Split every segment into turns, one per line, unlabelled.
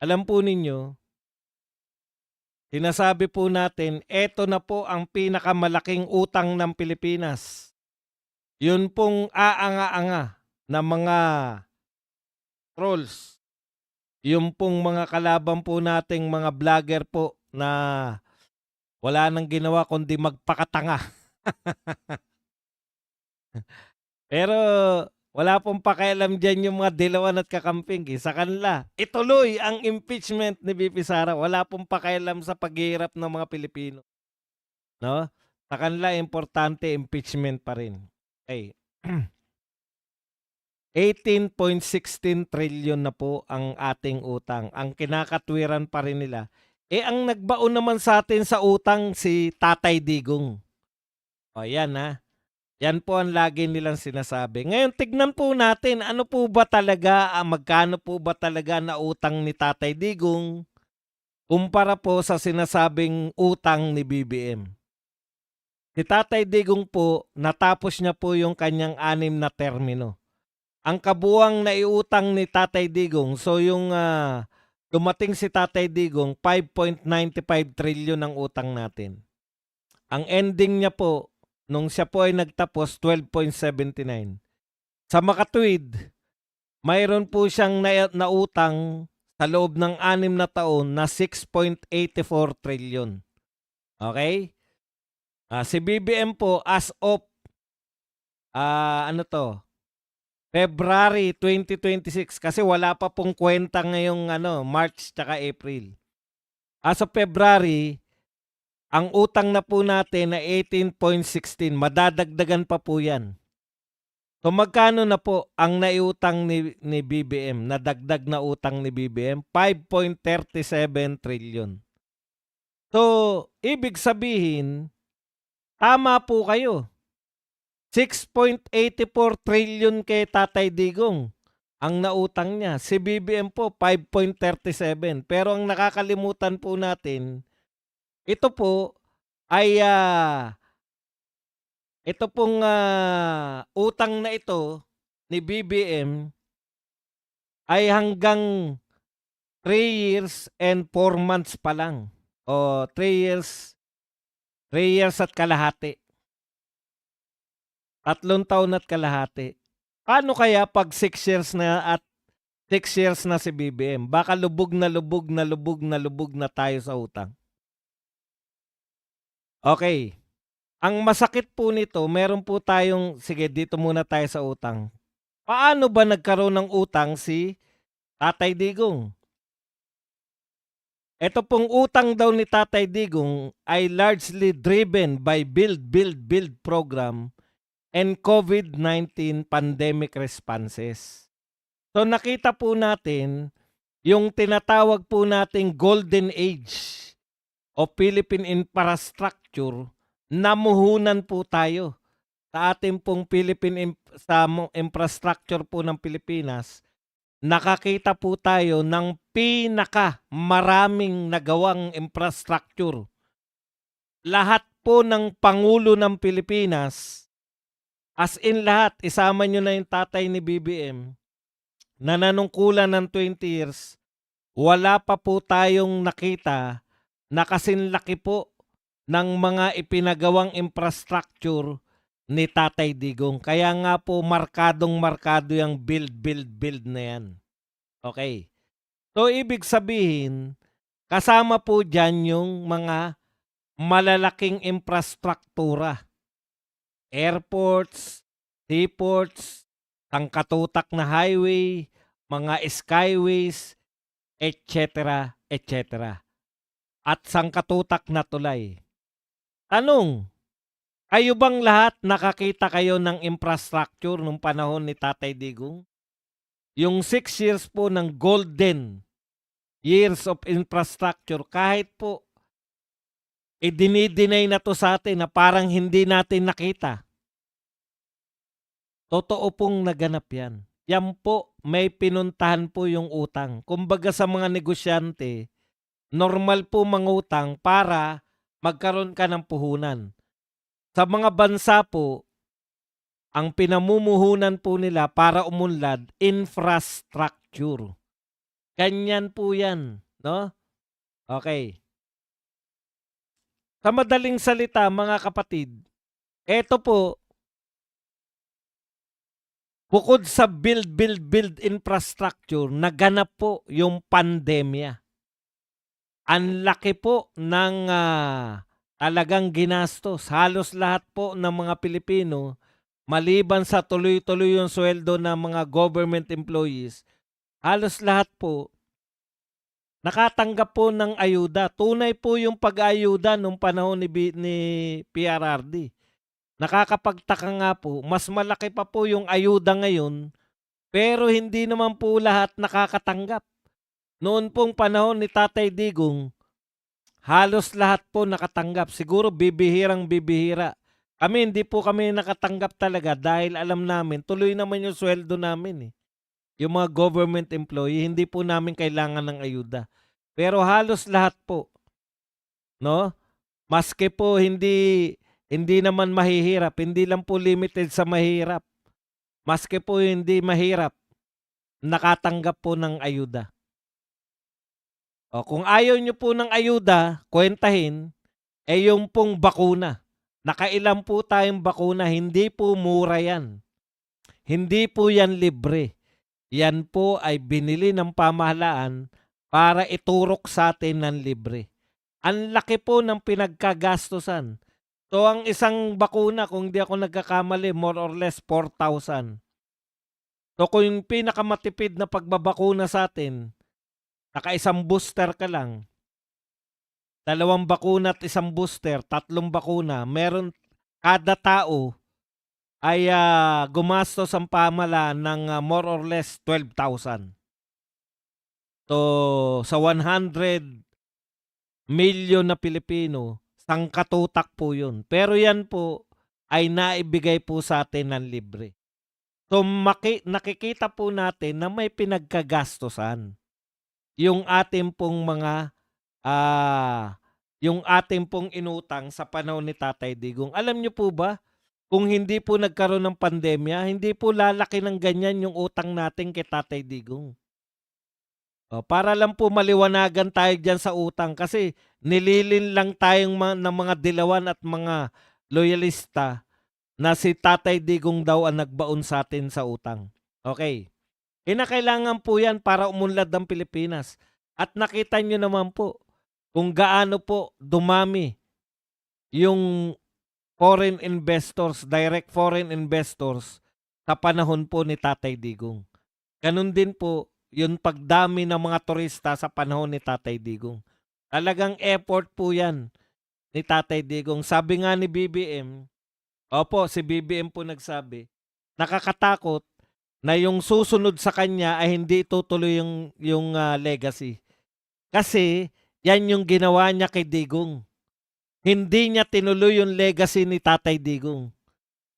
Alam po ninyo, sinasabi po natin, eto na po ang pinakamalaking utang ng Pilipinas. Yun pong aanga-anga na mga trolls, yung pong mga kalaban po nating mga vlogger po na wala nang ginawa kundi magpakatanga. Pero wala pong pakialam diyan yung mga dilawan at kakamping, sa kanila ituloy ang impeachment ni VP Sara, wala pong pakialam sa paghihirap ng mga Pilipino, 'no? Sa kanila importante impeachment pa rin. Okey. 18.16 trillion na po ang ating utang. Ang kinakatwiran pa rin nila, ang nagbaon naman sa atin sa utang si Tatay Digong. O yan, yan po ang lagi nilang sinasabi. Ngayon tignan po natin ano po ba talaga, magkano po ba talaga na utang ni Tatay Digong kumpara po sa sinasabing utang ni BBM. Si Tatay Digong po, natapos niya po yung kanyang 6 na termino. Ang kabuuang naiutang ni Tatay Digong, so yung dumating si Tatay Digong, 5.95 trillion ang utang natin. Ang ending niya po, nung siya po ay nagtapos, 12.79. Sa makatwid, mayroon po siyang nautang sa loob ng 6 na taon na 6.84 trillion. Okay? Si BBM po, as of, ano to, February 2026, kasi wala pa pong kwenta ngayong March tsaka April. As of February, ang utang na po natin na 18.16, madadagdagan pa po yan. So magkano na po ang naiutang ni BBM, nadagdag na utang ni BBM? 5.37 trillion. So, ibig sabihin, tama po kayo. 6.84 trillion kay Tatay Digong ang nautang niya. Si BBM po 5.37. Pero ang nakakalimutan po natin, ito po ay ito pong utang na ito ni BBM ay hanggang 3 years and 4 months pa lang. O 3 years at kalahati. 3 taon at kalahati. Paano kaya pag 6 years na at 6 years na si BBM? Baka lubog na lubog na lubog na lubog na tayo sa utang. Okay. Ang masakit po nito, meron po tayong, sige dito muna tayo sa utang. Paano ba nagkaroon ng utang si Tatay Digong? Ito pong utang daw ni Tatay Digong ay largely driven by Build program and COVID-19 pandemic responses. So nakita po natin yung tinatawag po nating golden age o Philippine infrastructure, namuhunan po tayo sa ating pong sa infrastructure po ng Pilipinas. Nakakita po tayo ng maraming nagawang infrastructure. Lahat po ng Pangulo ng Pilipinas, as in lahat, isama nyo na yung tatay ni BBM, na nanungkulan ng 20 years, wala pa po tayong nakita na kasinlaki po ng mga ipinagawang infrastructure ni Tatay Digong. Kaya nga po markadong-markado yung build na yan. Okay. So ibig sabihin, kasama po dyan yung mga malalaking infrastruktura. Airports, seaports, sangkatutak na highway, mga skyways, etc. etc. At sangkatutak na tulay. Tanong, kayo bang lahat nakakita kayo ng infrastructure nung panahon ni Tatay Digong? Yung 6 years po ng golden years of infrastructure, kahit po idinideny na to sa atin na parang hindi natin nakita. Totoo pong naganap yan. Yan po, may pinuntahan po yung utang. Kumbaga sa mga negosyante, normal po mangutang para magkaroon ka ng puhunan. Sa mga bansa po, ang pinamumuhunan po nila para umunlad, infrastructure. Ganyan po yan, no? Okay. Sa madaling salita, mga kapatid, eto po, bukod sa build infrastructure, naganap po yung pandemya. Ang laki po ng talagang ginastos. Halos lahat po ng mga Pilipino, maliban sa tuloy-tuloy yung sweldo ng mga government employees, halos lahat po nakatanggap po ng ayuda. Tunay po yung pag-ayuda nung panahon ni PRRD. Nakakapagtaka nga po, mas malaki pa po yung ayuda ngayon, pero hindi naman po lahat nakakatanggap. Noon pong panahon ni Tatay Digong, halos lahat po nakatanggap. Siguro bibihirang bibihira. Kami, hindi po kami nakatanggap talaga dahil alam namin, tuloy naman yung sweldo namin eh. Yung mga government employee, hindi po namin kailangan ng ayuda. Pero halos lahat po, no? Maski po hindi naman mahihirap, hindi lang po limited sa mahirap. Maski po hindi mahirap, nakatanggap po ng ayuda. O kung ayaw nyo po ng ayuda, kwentahin, yung pong bakuna. Nakailan po tayong bakuna, hindi po mura yan. Hindi po yan libre. Yan po ay binili ng pamahalaan para iturok sa atin ng libre. Ang laki po ng pinagkagastusan. So ang isang bakuna, kung di ako nagkakamali, more or less 4,000. So kung yung pinakamatipid na pagbabakuna sa atin, naka-isang booster ka lang, 2 bakuna at 1 booster, 3 bakuna, meron kada tao ay gumastos ang pamahalaan ng more or less 12,000. So sa 100 milyon na Pilipino, sangkatutak po yun. Pero yan po ay naibigay po sa atin ng libre. So nakikita po natin na may pinagkagastosan yung ating pong mga yung ating pong inutang sa panahon ni Tatay Digong. Alam niyo po ba, kung hindi po nagkaroon ng pandemya, hindi po lalaki ng ganyan yung utang natin kay Tatay Digong. O, para lang po maliwanagan tayo dyan sa utang kasi nililin lang tayong ng mga dilawan at mga loyalista na si Tatay Digong daw ang nagbaon sa atin sa utang. Okay. Kinakailangan po yan para umunlad ang Pilipinas. At nakita nyo naman po kung gaano po dumami yung foreign investors, direct foreign investors sa panahon po ni Tatay Digong. Ganun din po yung pagdami ng mga turista sa panahon ni Tatay Digong. Talagang effort po yan ni Tatay Digong. Sabi nga ni BBM, opo, si BBM po nagsabi, nakakatakot na yung susunod sa kanya ay hindi tutuloy yung legacy. Kasi yan yung ginawa niya kay Digong. Hindi niya tinuloy yung legacy ni Tatay Digong.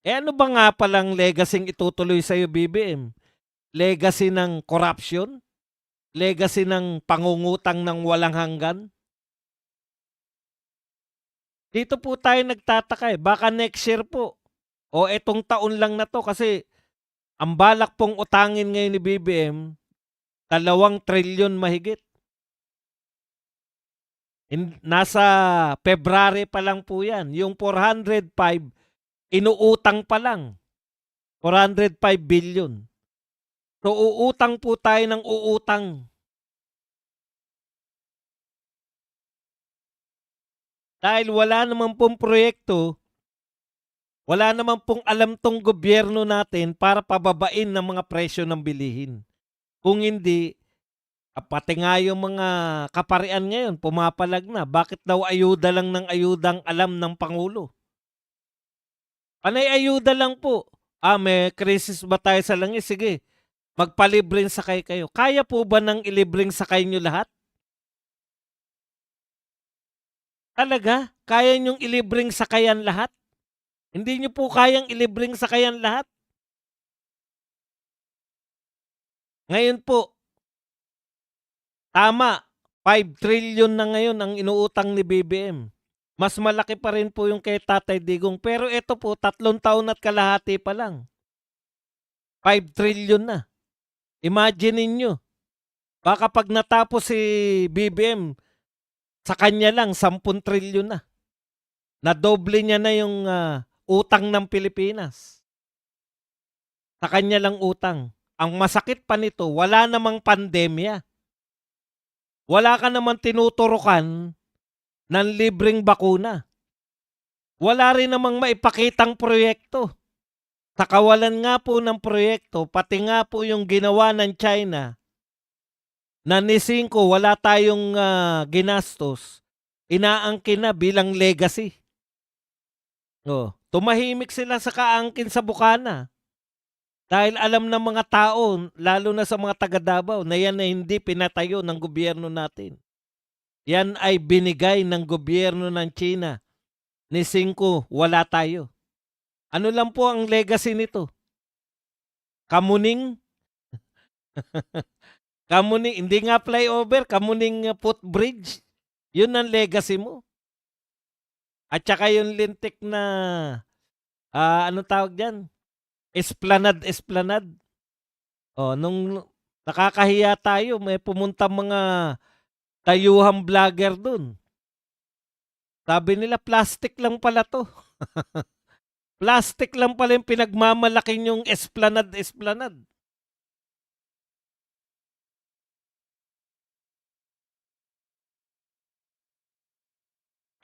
Ano ba nga palang legacy itutuloy sa'yo, BBM? Legacy ng corruption? Legacy ng pangungutang ng walang hanggan? Dito po tayo nagtataka eh. Baka next year po. O etong taon lang na to kasi ang balak pong utangin ngayon ni BBM, 2 trilyon mahigit. Nasa February pa lang po yan. Yung 405, inuutang pa lang. 405 billion. So uutang po tayo ng uutang. Dahil wala naman pong proyekto, wala naman pong alam tong gobyerno natin para pababain ng mga presyo ng bilihin. Kung hindi, pati nga yung mga kaparian ngayon, pumapalag na. Bakit daw ayuda lang ng ayudang alam ng Pangulo? Panay ayuda lang po. May krisis ba tayo sa langis? Sige, magpalibreng sakay kayo. Kaya po ba ng ilibreng sakay nyo lahat? Talaga? Kaya nyong ilibreng sakayan lahat? Hindi nyo po kayang ilibreng sakayan lahat? Ngayon po, tama, 5 trillion na ngayon ang inuutang ni BBM. Mas malaki pa rin po yung kay Tatay Digong. Pero ito po, 3 taon at kalahati pa lang. 5 trillion na. Imagine ninyo. Baka pag natapos si BBM, sa kanya lang 10 trilyon na. Nadoble niya na yung utang ng Pilipinas. Sa kanya lang utang. Ang masakit pa nito, wala namang pandemya. Wala ka naman tinuturukan ng libreng bakuna. Wala rin namang maipakitang proyekto. Sa kawalan nga po ng proyekto, pati nga po yung ginawa ng China, na ni Cinco wala tayong ginastos, inaangkin na bilang legacy. Tumahimik sila sa kaangkin sa bukana. Dahil alam ng mga tao, lalo na sa mga taga Davao, na yan ay hindi pinatayo ng gobyerno natin. Yan ay binigay ng gobyerno ng China. Ni Cinco, wala tayo. Ano lang po ang legacy nito? Kamuning? Kamuning, hindi nga flyover, kamuning footbridge. Yun ang legacy mo. At saka yung lintik na, ano tawag dyan? Esplanade. Nung nakakahiya tayo, may pumunta mga tayuhang vlogger dun. Sabi nila, plastic lang pala to. Plastic lang pala yung pinagmamalaking yung esplanade.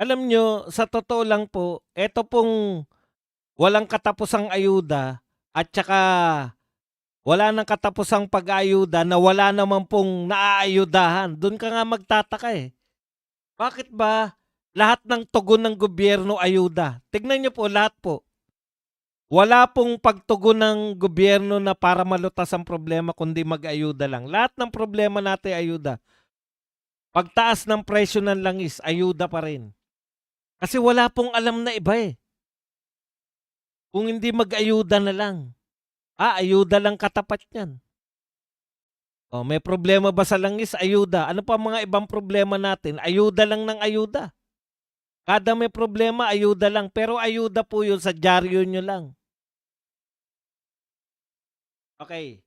Alam nyo, sa totoo lang po, eto pong walang katapusang ayuda at saka wala nang katapusang pag-aayuda na wala naman pong naaayudahan. Doon ka nga magtataka eh. Bakit ba lahat ng tugon ng gobyerno ayuda? Tignan nyo po, lahat po. Wala pong pagtugon ng gobyerno na para malutas ang problema kundi mag-ayuda lang. Lahat ng problema natin ayuda. Pagtaas ng presyo ng langis, ayuda pa rin. Kasi wala pong alam na iba eh. Kung hindi mag-ayuda na lang. Ayuda lang katapat niyan. May problema ba sa langis? Ayuda. Ano pa mga ibang problema natin? Ayuda lang ng ayuda. Kada may problema, ayuda lang. Pero ayuda po yun sa dyaryo nyo lang. Okay.